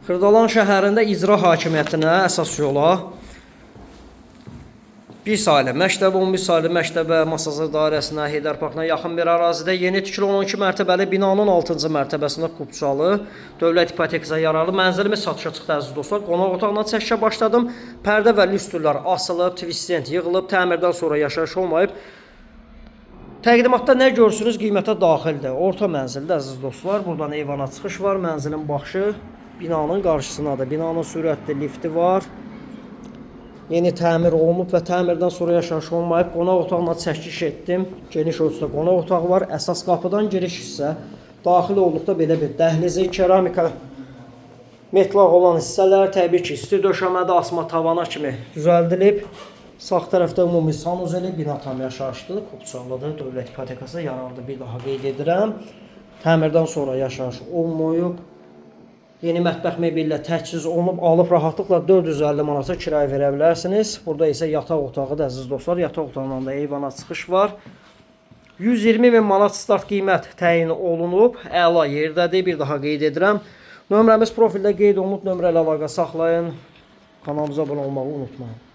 Xırdalan şəhərində icra hakimiyyətinə əsas yola 1 saylı məktəbə, 11 saylı məktəbə, Masazır dairəsinə, Heydər Parkına yaxın bir ərazidə yeni tikili 12 mərtəbəli binanın 6-cı mərtəbəsində Qubçalı Dövlət İpotekası yararlı mənzilimiz satışa çıxdı əziz dostlar. Qonaq otağından çəkişə başladım. Pərdə və lüstrlər asılıb, twist yığılıb, təmirdən sonra yaşayış olmayıb. Təqdimatda nə görürsünüz qiymətə daxildir. Orta mənzildə əziz dostlar. Buradan eyvana çıxış var. Mənzilin başı binanın qarşısındadır. Binanın sürətli lifti var. Yeni təmir olunub və təmirdən sonra yaşayış olmayıb. Qonaq otağına çəkiş etdim. Geniş ölçüdə qonaq otağı var. Əsas qapıdan giriş hissə. Daxil olduqda belə bir dəhlizi, keramika metlaq olan hissələr, təbii ki, isti döşəmədə asma tavana kimi düzəldilib. Sağ tərəfdə ümumi sanuzeli bina tam yaşayışdır. Qubçalıdır, Dövlət İpotekası yararlı bir daha qeyd edirəm. Təmirdən sonra yaşayış olmayıb. Yeni mətbəx mebellə təchiz olunub, alıb rahatlıqla 450 manata kirayə verə bilərsiniz. Burada isə yataq otağı da əziz dostlar, yataq otağından da eyvana çıxış var. 120 min manat start qiymət təyin olunub, əla yerdədir, bir daha qeyd edirəm. Nömrəmiz profildə qeyd olunub, nömrə ilə əlaqə saxlayın. Kanalımıza abunə olmağı unutmayın.